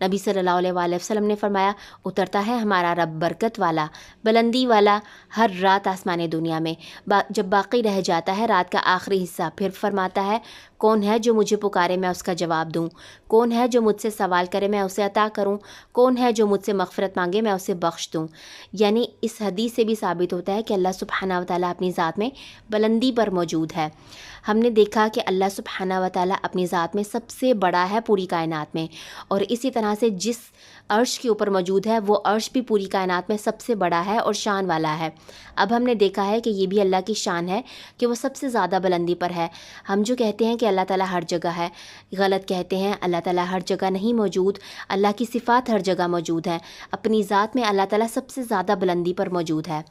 نبی صلی اللہ علیہ وآلہ وسلم نے فرمایا اترتا ہے ہمارا رب برکت والا بلندی والا ہر رات آسمان دنیا میں، جب باقی رہ جاتا ہے رات کا آخری حصہ، پھر فرماتا ہے کون ہے جو مجھے پکارے میں اس کا جواب دوں، کون ہے جو مجھ سے سوال کرے میں اسے عطا کروں، کون ہے جو مجھ سے مغفرت مانگے میں اسے بخش دوں۔ یعنی اس حدیث سے بھی ثابت ہوتا ہے کہ اللہ سبحانہ و تعالیٰ اپنی ذات میں بلندی پر موجود ہے۔ ہم نے دیکھا کہ اللہ سبحانہ و تعالیٰ اپنی ذات میں سب سے بڑا ہے پوری کائنات میں، اور اسی طرح سے جس عرش کے اوپر موجود ہے وہ عرش بھی پوری کائنات میں سب سے بڑا ہے اور شان والا ہے۔ اب ہم نے دیکھا ہے کہ یہ بھی اللہ کی شان ہے کہ وہ سب سے زیادہ بلندی پر ہے۔ ہم جو کہتے ہیں کہ اللہ تعالیٰ ہر جگہ ہے، غلط کہتے ہیں۔ اللہ تعالیٰ ہر جگہ نہیں موجود، اللہ کی صفات ہر جگہ موجود ہیں۔ اپنی ذات میں اللہ تعالیٰ سب سے زیادہ بلندی پر موجود ہے۔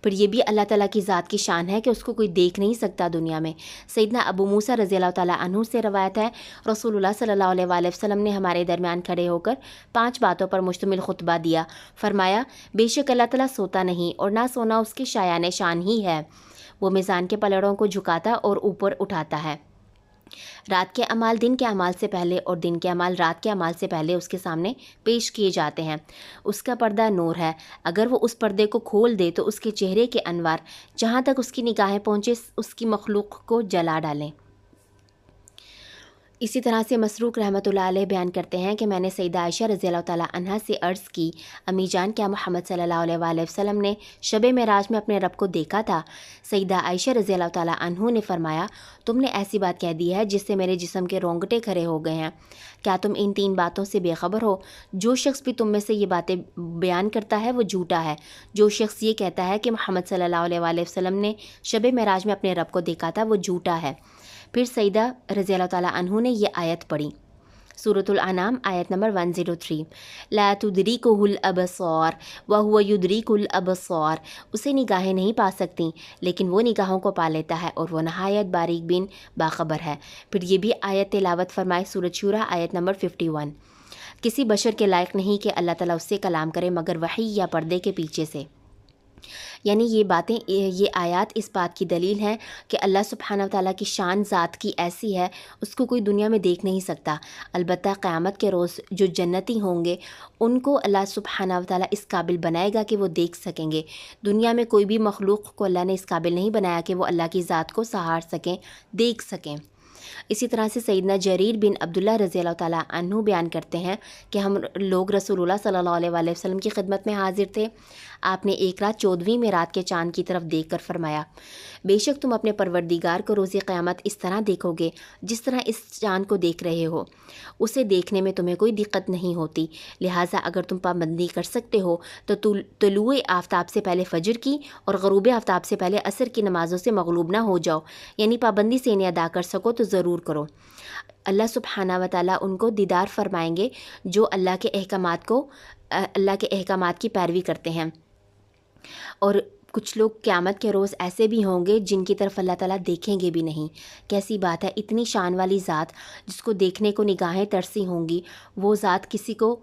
پھر یہ بھی اللہ تعالیٰ کی ذات کی شان ہے کہ اس کو کوئی دیکھ نہیں سکتا دنیا میں۔ سیدنا ابو موسیٰ رضی اللہ تعالیٰ عنہ سے روایت ہے، رسول اللہ صلی اللہ علیہ وآلہ وسلم نے ہمارے درمیان کھڑے ہو کر 5 باتوں پر مشتمل خطبہ دیا۔ فرمایا بے شک اللہ تعالیٰ سوتا نہیں اور نہ سونا اس کی شایان شان ہی ہے۔ وہ میزان کے پلڑوں کو جھکاتا اور اوپر اٹھاتا ہے۔ رات کے اعمال دن کے اعمال سے پہلے اور دن کے اعمال رات کے اعمال سے پہلے اس کے سامنے پیش کیے جاتے ہیں۔ اس کا پردہ نور ہے، اگر وہ اس پردے کو کھول دے تو اس کے چہرے کے انوار جہاں تک اس کی نگاہیں پہنچے اس کی مخلوق کو جلا ڈالیں۔ اسی طرح سے مسروق رحمۃ اللہ علیہ بیان کرتے ہیں کہ میں نے سیدہ عائشہ رضی اللہ تعالیٰ عنہا سے عرض کی، امی جان کیا محمد صلی اللہ علیہ وآلہ وسلم نے شب معراج میں اپنے رب کو دیکھا تھا؟ سیدہ عائشہ رضی اللہ تعالیٰ عنہ نے فرمایا تم نے ایسی بات کہہ دی ہے جس سے میرے جسم کے رونگٹے کھڑے ہو گئے ہیں۔ کیا تم ان 3 باتوں سے بے خبر ہو؟ جو شخص بھی تم میں سے یہ باتیں بیان کرتا ہے وہ جھوٹا ہے۔ جو شخص یہ کہتا ہے کہ محمد صلی اللہ علیہ وآلہ وسلم نے شب معراج میں اپنے رب کو دیکھا تھا وہ جھوٹا ہے۔ پھر سیدہ رضی اللہ تعالیٰ عنہ نے یہ آیت پڑھی، سورۃ الانعام آیت نمبر 103، لا تدریکہ الابصار وہو یدریک الابصار، اسے نگاہیں نہیں پا سکتی لیکن وہ نگاہوں کو پا لیتا ہے اور وہ نہایت باریک بین باخبر ہے۔ پھر یہ بھی آیت تلاوت فرمائے، سورۃ شورى آیت نمبر 51، کسی بشر کے لائق نہیں کہ اللہ تعالیٰ اس سے کلام کرے مگر وحی یا پردے کے پیچھے سے۔ یعنی یہ باتیں، یہ آیات اس بات کی دلیل ہیں کہ اللہ سبحانہ و تعالیٰ کی شان ذات کی ایسی ہے اس کو کوئی دنیا میں دیکھ نہیں سکتا۔ البتہ قیامت کے روز جو جنتی ہوں گے ان کو اللہ سبحانہ و تعالیٰ اس قابل بنائے گا کہ وہ دیکھ سکیں گے۔ دنیا میں کوئی بھی مخلوق کو اللہ نے اس قابل نہیں بنایا کہ وہ اللہ کی ذات کو سہار سکیں، دیکھ سکیں۔ اسی طرح سے سیدنا جریر بن عبداللہ رضی اللہ تعالیٰ عنہ بیان کرتے ہیں کہ ہم لوگ رسول اللہ صلی اللہ علیہ وآلہ وسلم کی خدمت میں حاضر تھے۔ آپ نے ایک رات 14ویں میں رات کے چاند کی طرف دیکھ کر فرمایا، بے شک تم اپنے پروردگار کو روز قیامت اس طرح دیکھو گے جس طرح اس چاند کو دیکھ رہے ہو، اسے دیکھنے میں تمہیں کوئی دقت نہیں ہوتی، لہٰذا اگر تم پابندی کر سکتے ہو تو طلوع آفتاب سے پہلے فجر کی اور غروب آفتاب سے پہلے عصر کی نمازوں سے مغلوب نہ ہو جاؤ، یعنی پابندی سے انہیں ادا کر سکو تو ضرور کرو۔ اللہ سبحانہ و تعالیٰ ان کو دیدار فرمائیں گے جو اللہ کے احکامات کی پیروی کرتے ہیں۔ اور کچھ لوگ قیامت کے روز ایسے بھی ہوں گے جن کی طرف اللہ تعالیٰ دیکھیں گے بھی نہیں۔ کیسی بات ہے، اتنی شان والی ذات جس کو دیکھنے کو نگاہیں ترسی ہوں گی، وہ ذات کسی کو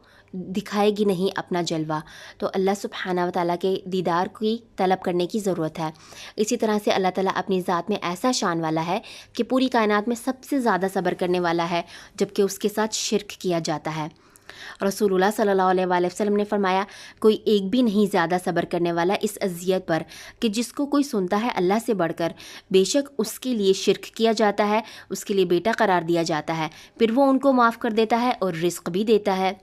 دکھائے گی نہیں اپنا جلوہ۔ تو اللہ سبحانہ و تعالیٰ کے دیدار کی طلب کرنے کی ضرورت ہے۔ اسی طرح سے اللہ تعالیٰ اپنی ذات میں ایسا شان والا ہے کہ پوری کائنات میں سب سے زیادہ صبر کرنے والا ہے جبکہ اس کے ساتھ شرک کیا جاتا ہے۔ رسول اللہ صلی اللہ علیہ وآلہ وسلم نے فرمایا، کوئی ایک بھی نہیں زیادہ صبر کرنے والا اس اذیت پر کہ جس کو کوئی سنتا ہے اللہ سے بڑھ کر، بے شک اس کے لیے شرک کیا جاتا ہے، اس کے لیے بیٹا قرار دیا جاتا ہے، پھر وہ ان کو معاف کر دیتا ہے اور رزق بھی دیتا ہے۔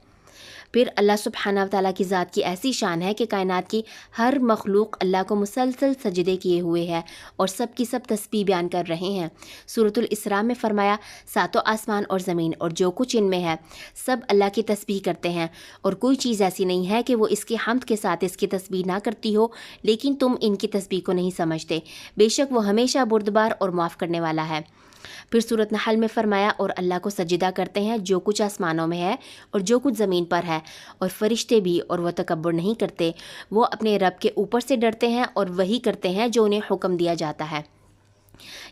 پھر اللہ سبحانہ و تعالیٰ کی ذات کی ایسی شان ہے کہ کائنات کی ہر مخلوق اللہ کو مسلسل سجدے کیے ہوئے ہے اور سب کی سب تسبیح بیان کر رہے ہیں۔ سورۃ الاسراء میں فرمایا، 7 آسمان اور زمین اور جو کچھ ان میں ہے سب اللہ کی تسبیح کرتے ہیں، اور کوئی چیز ایسی نہیں ہے کہ وہ اس کی حمد کے ساتھ اس کی تسبیح نہ کرتی ہو، لیکن تم ان کی تسبیح کو نہیں سمجھتے، بے شک وہ ہمیشہ بردبار اور معاف کرنے والا ہے۔ پھر سورۃ نحل میں فرمایا، اور اللہ کو سجدہ کرتے ہیں جو کچھ آسمانوں میں ہے اور جو کچھ زمین پر ہے، اور فرشتے بھی، اور وہ تکبر نہیں کرتے، وہ اپنے رب کے اوپر سے ڈرتے ہیں اور وہی کرتے ہیں جو انہیں حکم دیا جاتا ہے۔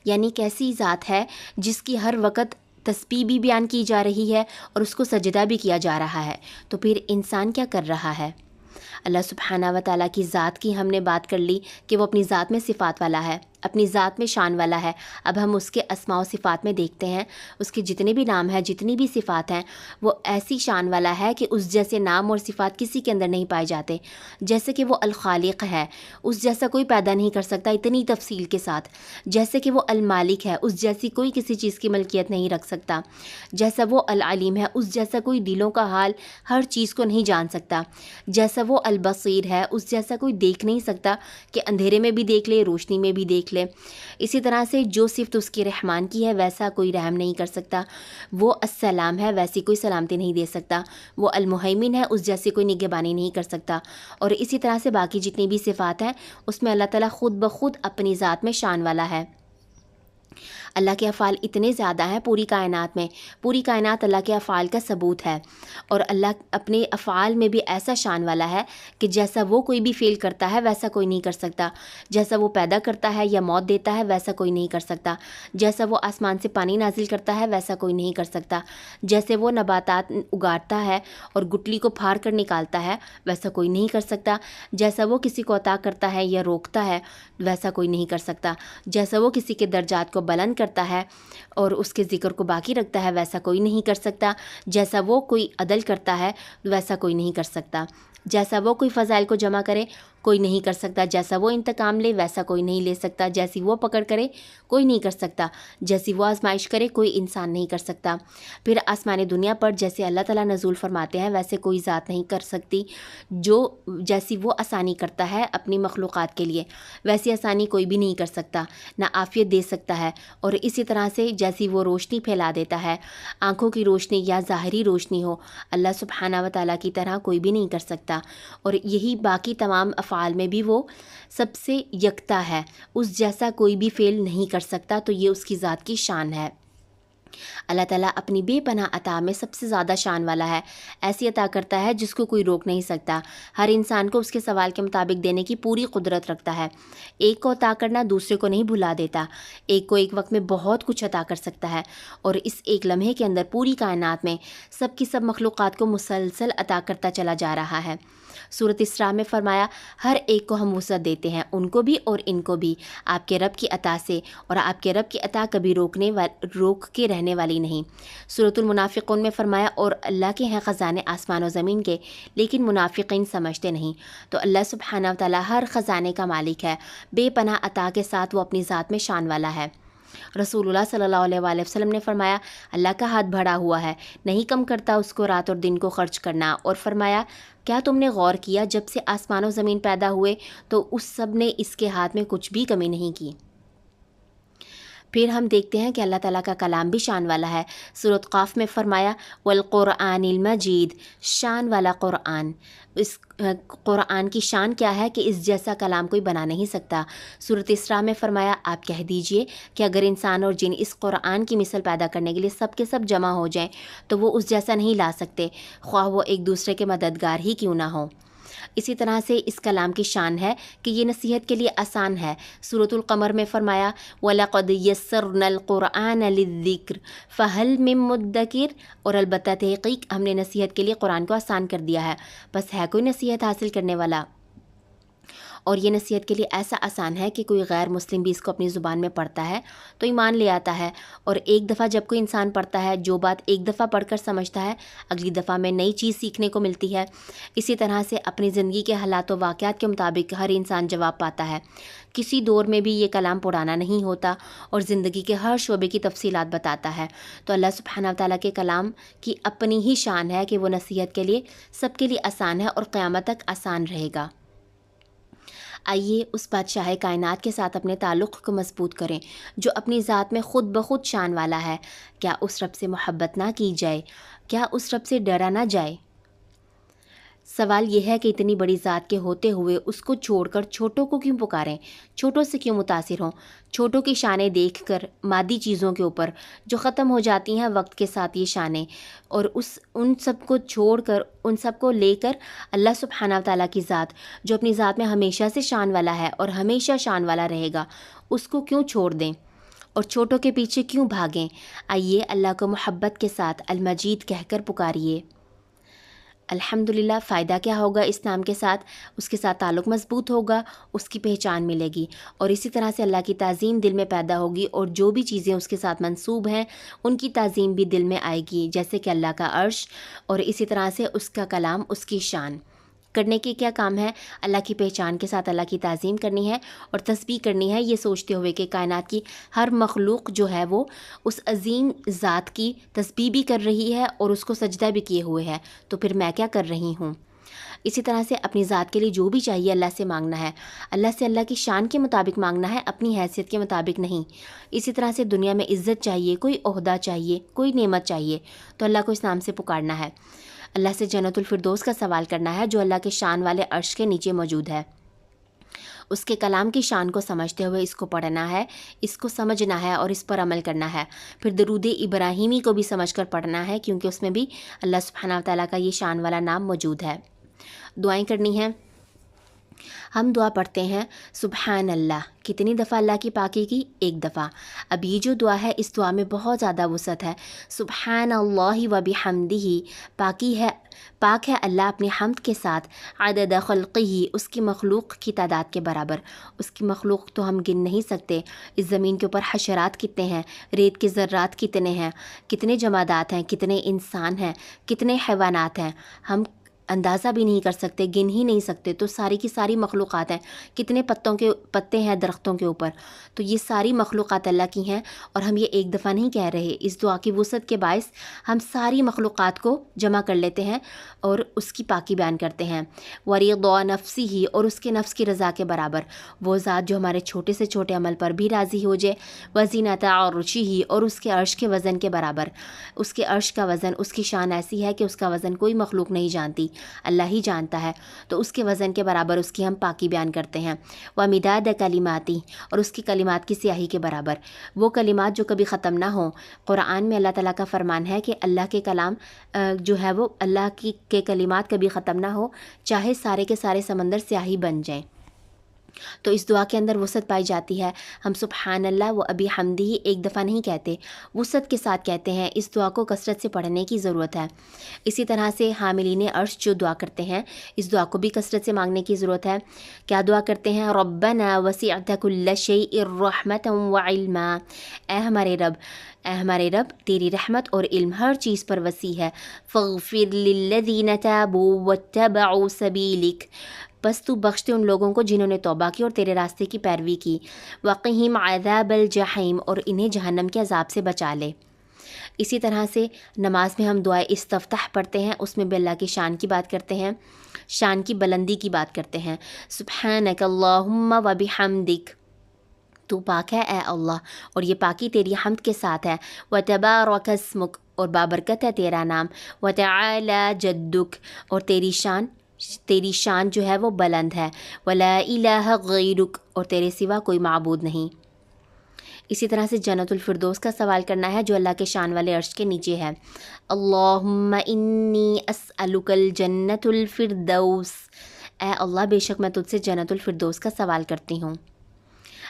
یعنی کیسی ذات ہے جس کی ہر وقت تسبیح بھی بیان کی جا رہی ہے اور اس کو سجدہ بھی کیا جا رہا ہے، تو پھر انسان کیا کر رہا ہے؟ اللہ سبحانہ و تعالیٰ کی ذات کی ہم نے بات کر لی کہ وہ اپنی ذات میں صفات والا ہے۔ اپنی ذات میں شان والا ہے۔ اب ہم اس کے اسماء و صفات میں دیکھتے ہیں، اس کے جتنے بھی نام ہیں، جتنی بھی صفات ہیں، وہ ایسی شان والا ہے کہ اس جیسے نام اور صفات کسی کے اندر نہیں پائے جاتے۔ جیسے کہ وہ الخالق ہے، اس جیسا کوئی پیدا نہیں کر سکتا اتنی تفصیل کے ساتھ۔ جیسے کہ وہ المالک ہے، اس جیسی کوئی کسی چیز کی ملکیت نہیں رکھ سکتا۔ جیسا وہ العلیم ہے، اس جیسا کوئی دلوں کا حال ہر چیز کو نہیں جان سکتا۔ جیسا وہ البصیر ہے، اس جیسا کوئی دیکھ نہیں سکتا کہ اندھیرے میں بھی دیکھ لے، روشنی میں بھی دیکھ لے۔ اسی طرح سے جو صفت اس کی رحمان کی ہے ویسا کوئی رحم نہیں کر سکتا۔ وہ السلام ہے، ویسی کوئی سلامتی نہیں دے سکتا۔ وہ المہیمن ہے، اس جیسی کوئی نگہبانی نہیں کر سکتا۔ اور اسی طرح سے باقی جتنی بھی صفات ہیں اس میں اللہ تعالیٰ خود بخود اپنی ذات میں شان والا ہے۔ اللہ کے افعال اتنے زیادہ ہیں پوری کائنات میں، پوری کائنات اللہ کے افعال کا ثبوت ہے۔ اور اللہ اپنے افعال میں بھی ایسا شان والا ہے کہ جیسا وہ کوئی بھی فعل کرتا ہے ویسا کوئی نہیں کر سکتا۔ جیسا وہ پیدا کرتا ہے یا موت دیتا ہے ویسا کوئی نہیں کر سکتا۔ جیسا وہ آسمان سے پانی نازل کرتا ہے ویسا کوئی نہیں کر سکتا۔ جیسے وہ نباتات اگاڑتا ہے اور گٹلی کو پھاڑ کر نکالتا ہے ویسا کوئی نہیں کر سکتا۔ جیسا وہ کسی کو عطا کرتا ہے یا روکتا ہے ویسا کوئی نہیں کر سکتا۔ جیسا وہ کسی کے درجات کو بلند کرتا ہے اور اس کے ذکر کو باقی رکھتا ہے ویسا کوئی نہیں کر سکتا۔ جیسا وہ کوئی عدل کرتا ہے ویسا کوئی نہیں کر سکتا۔ جیسا وہ کوئی فضائل کو جمع کرے کوئی نہیں کر سکتا۔ جیسا وہ انتقام لے ویسا کوئی نہیں لے سکتا۔ جیسی وہ پکڑ کرے کوئی نہیں کر سکتا۔ جیسی وہ آزمائش کرے کوئی انسان نہیں کر سکتا۔ پھر آسمان دنیا پر جیسے اللہ تعالیٰ نزول فرماتے ہیں ویسے کوئی ذات نہیں کر سکتی۔ جیسی وہ آسانی کرتا ہے اپنی مخلوقات کے لیے ویسی آسانی کوئی بھی نہیں کر سکتا، نہ عافیت دے سکتا ہے۔ اور اسی طرح سے جیسی وہ روشنی پھیلا دیتا ہے، آنکھوں کی روشنی یا ظاہری روشنی ہو، اللہ سبحانہ و تعالیٰ کی طرح کوئی بھی نہیں کر سکتا۔ اور یہی باقی تمام افعال میں بھی وہ سب سے یکتا ہے، اس جیسا کوئی بھی فعل نہیں کر سکتا۔ تو یہ اس کی ذات کی شان ہے۔ اللہ تعالیٰ اپنی بے پناہ عطا میں سب سے زیادہ شان والا ہے۔ ایسی عطا کرتا ہے جس کو کوئی روک نہیں سکتا۔ ہر انسان کو اس کے سوال کے مطابق دینے کی پوری قدرت رکھتا ہے۔ ایک کو عطا کرنا دوسرے کو نہیں بھلا دیتا۔ ایک کو ایک وقت میں بہت کچھ عطا کر سکتا ہے اور اس ایک لمحے کے اندر پوری کائنات میں سب کی سب مخلوقات کو مسلسل عطا کرتا چلا جا رہا ہے۔ سورۃ اسراء میں فرمایا ہر ایک کو ہم وسعت دیتے ہیں، ان کو بھی اور ان کو بھی، آپ کے رب کی عطا سے، اور آپ کے رب کی عطا کبھی روک کے رہنے والی نہیں۔ سورۃ المنافقون میں فرمایا اور اللہ کے ہیں خزانے آسمان و زمین کے لیکن منافقین سمجھتے نہیں۔ تو اللہ سبحانہ و تعالیٰ ہر خزانے کا مالک ہے، بے پناہ عطا کے ساتھ وہ اپنی ذات میں شان والا ہے۔ رسول اللہ صلی اللہ علیہ وآلہ وسلم نے فرمایا اللہ کا ہاتھ بڑھا ہوا ہے، نہیں کم کرتا اس کو رات اور دن کو خرچ کرنا۔ اور فرمایا کیا تم نے غور کیا جب سے آسمان و زمین پیدا ہوئے تو اس سب نے اس کے ہاتھ میں کچھ بھی کمی نہیں کی۔ پھر ہم دیکھتے ہیں کہ اللہ تعالیٰ کا کلام بھی شان والا ہے۔ سورۃ قاف میں فرمایا والقرآن المجید، شان والا قرآن۔ اس قرآن کی شان کیا ہے کہ اس جیسا کلام کوئی بنا نہیں سکتا۔ سورۃ اسراء میں فرمایا آپ کہہ دیجئے کہ اگر انسان اور جن اس قرآن کی مثل پیدا کرنے کے لیے سب کے سب جمع ہو جائیں تو وہ اس جیسا نہیں لا سکتے، خواہ وہ ایک دوسرے کے مددگار ہی کیوں نہ ہوں۔ اسی طرح سے اس کلام کی شان ہے کہ یہ نصیحت کے لیے آسان ہے۔ سورۃ القمر میں فرمایا وَلَقَدْ يَسَّرْنَا الْقُرْآنَ لِلذِّكْرِ فَهَلْ مِن مُدَّكِرٍ، اور البتہ تحقیق ہم نے نصیحت کے لیے قرآن کو آسان کر دیا ہے، بس ہے کوئی نصیحت حاصل کرنے والا؟ اور یہ نصیحت کے لیے ایسا آسان ہے کہ کوئی غیر مسلم بھی اس کو اپنی زبان میں پڑھتا ہے تو ایمان لے آتا ہے۔ اور ایک دفعہ جب کوئی انسان پڑھتا ہے، جو بات ایک دفعہ پڑھ کر سمجھتا ہے اگلی دفعہ میں نئی چیز سیکھنے کو ملتی ہے۔ اسی طرح سے اپنی زندگی کے حالات و واقعات کے مطابق ہر انسان جواب پاتا ہے۔ کسی دور میں بھی یہ کلام پرانا نہیں ہوتا اور زندگی کے ہر شعبے کی تفصیلات بتاتا ہے۔ تو اللہ سبحانہ و تعالیٰ کے کلام کی اپنی ہی شان ہے کہ وہ نصیحت کے لیے سب کے لیے آسان ہے اور قیامت تک آسان رہے گا۔ آئیے اس بادشاہ کائنات کے ساتھ اپنے تعلق کو مضبوط کریں جو اپنی ذات میں خود بخود شان والا ہے۔ کیا اس رب سے محبت نہ کی جائے؟ کیا اس رب سے ڈرا نہ جائے؟ سوال یہ ہے کہ اتنی بڑی ذات کے ہوتے ہوئے اس کو چھوڑ کر چھوٹوں کو کیوں پکاریں، چھوٹوں سے کیوں متاثر ہوں؟ چھوٹوں کی شانیں دیکھ کر مادی چیزوں کے اوپر جو ختم ہو جاتی ہیں وقت کے ساتھ یہ شانیں، اور ان سب کو چھوڑ کر ان سب کو لے کر اللہ سبحانہ و تعالیٰ کی ذات جو اپنی ذات میں ہمیشہ سے شان والا ہے اور ہمیشہ شان والا رہے گا، اس کو کیوں چھوڑ دیں اور چھوٹوں کے پیچھے کیوں بھاگیں؟ آئیے اللہ کو محبت کے ساتھ المجید کہہ کر پکاریے۔ الحمدللہ فائدہ کیا ہوگا اس نام کے ساتھ؟ اس کے ساتھ تعلق مضبوط ہوگا، اس کی پہچان ملے گی، اور اسی طرح سے اللہ کی تعظیم دل میں پیدا ہوگی، اور جو بھی چیزیں اس کے ساتھ منسوب ہیں ان کی تعظیم بھی دل میں آئے گی، جیسے کہ اللہ کا عرش، اور اسی طرح سے اس کا کلام، اس کی شان۔ کرنے کے کیا کام ہے؟ اللہ کی پہچان کے ساتھ اللہ کی تعظیم کرنی ہے اور تسبیح کرنی ہے، یہ سوچتے ہوئے کہ کائنات کی ہر مخلوق جو ہے وہ اس عظیم ذات کی تسبیح بھی کر رہی ہے اور اس کو سجدہ بھی کیے ہوئے ہے، تو پھر میں کیا کر رہی ہوں؟ اسی طرح سے اپنی ذات کے لیے جو بھی چاہیے اللہ سے مانگنا ہے، اللہ سے اللہ کی شان کے مطابق مانگنا ہے، اپنی حیثیت کے مطابق نہیں۔ اسی طرح سے دنیا میں عزت چاہیے، کوئی عہدہ چاہیے، کوئی نعمت چاہیے، تو اللہ کو اس نام سے پکارنا ہے۔ اللہ سے جنت الفردوس کا سوال کرنا ہے جو اللہ کے شان والے عرش کے نیچے موجود ہے۔ اس کے کلام کی شان کو سمجھتے ہوئے اس کو پڑھنا ہے، اس کو سمجھنا ہے اور اس پر عمل کرنا ہے۔ پھر درود ابراہیمی کو بھی سمجھ کر پڑھنا ہے، کیونکہ اس میں بھی اللہ سبحانہ وتعالیٰ کا یہ شان والا نام موجود ہے۔ دعائیں کرنی ہیں۔ ہم دعا پڑھتے ہیں سبحان اللہ، کتنی دفعہ اللہ کی پاکی کی؟ ایک دفعہ۔ اب یہ جو دعا ہے اس دعا میں بہت زیادہ وسعت ہے۔ سبحان اللہ و بحمدہ، پاکی ہے، پاک ہے اللہ اپنی حمد کے ساتھ، عدد خلقہ، اس کی مخلوق کی تعداد کے برابر۔ اس کی مخلوق تو ہم گن نہیں سکتے۔ اس زمین کے اوپر حشرات کتنے ہیں، ریت کے ذرات کتنے ہیں، کتنے جمادات ہیں، کتنے انسان ہیں، کتنے حیوانات ہیں، ہم اندازہ بھی نہیں کر سکتے، گن ہی نہیں سکتے۔ تو ساری کی ساری مخلوقات ہیں، کتنے پتے ہیں درختوں کے اوپر، تو یہ ساری مخلوقات اللہ کی ہیں، اور ہم یہ ایک دفعہ نہیں کہہ رہے۔ اس دعا کی وسعت کے باعث ہم ساری مخلوقات کو جمع کر لیتے ہیں اور اس کی پاکی بیان کرتے ہیں۔ وَرِضَا نَفْسِهِ، اور اس کے نفس کی رضا کے برابر، وہ ذات جو ہمارے چھوٹے سے چھوٹے عمل پر بھی راضی ہو جائے۔ وَزِنَةَ عَرْشِهِ، اور اس کے عرش کے وزن کے برابر۔ اس کے عرش کا وزن، اس کی شان ایسی ہے کہ اس کا وزن کوئی مخلوق نہیں جانتی، اللہ ہی جانتا ہے، تو اس کے وزن کے برابر اس کی ہم پاکی بیان کرتے ہیں۔ وَمِدَادَ كَلِمَاتِهِ، اور اس کی کلمات کی سیاہی کے برابر، وہ کلمات جو کبھی ختم نہ ہوں۔ قرآن میں اللہ تعالیٰ کا فرمان ہے کہ اللہ کے کلام جو ہے وہ اللہ کے کلمات کبھی ختم نہ ہو، چاہے سارے کے سارے سمندر سیاہی بن جائیں۔ تو اس دعا کے اندر وسعت پائی جاتی ہے۔ ہم سبحان اللہ و ابی حمدی ایک دفعہ نہیں کہتے، وسعت کے ساتھ کہتے ہیں۔ اس دعا کو کثرت سے پڑھنے کی ضرورت ہے۔ اسی طرح سے حاملین عرش جو دعا کرتے ہیں، اس دعا کو بھی کثرت سے مانگنے کی ضرورت ہے۔ کیا دعا کرتے ہیں؟ ربنا وسعت کل شیء رحمتا وعلما، اے ہمارے رب تیری رحمت اور علم ہر چیز پر وسیع ہے۔ فاغفر للذین تابوا واتبعوا سبیلک، بس تو بخش دے ان لوگوں کو جنہوں نے توبہ کی اور تیرے راستے کی پیروی کی۔ وقہم عذاب الجحیم، اور انہیں جہنم کے عذاب سے بچا لے۔ اسی طرح سے نماز میں ہم دعائے استفتاح پڑھتے ہیں، اس میں بھی اللہ کی شان کی بات کرتے ہیں، شان کی بلندی کی بات کرتے ہیں۔ سبحانک اللہم و بحمدک، تو پاک ہے اے اللہ، اور یہ پاکی تیری حمد کے ساتھ ہے۔ وتبارک اسمک، اور بابرکت ہے تیرا نام۔ وتعالی جدک، اور تیری شان جو ہے وہ بلند ہے۔ ولا الہ غیرک، اور تیرے سوا کوئی معبود نہیں۔ اسی طرح سے جنت الفردوس کا سوال کرنا ہے جو اللہ کے شان والے عرش کے نیچے ہے۔ اللہم انی اسألک الجنت الفردوس، اے اللہ بے شک میں تجھ سے جنت الفردوس کا سوال کرتی ہوں۔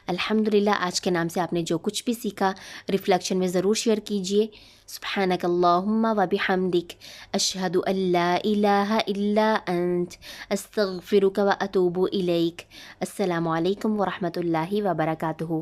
الحمدللہ آج کے نام سے آپ نے جو کچھ بھی سیکھا ریفلیکشن میں ضرور شیئر کیجئے۔ سبحانک اللہم و بحمدک، اشہد ان لا الہ الا انت، استغفرک و اتوب الیک۔ السلام علیکم ورحمۃ اللہ وبرکاتہ۔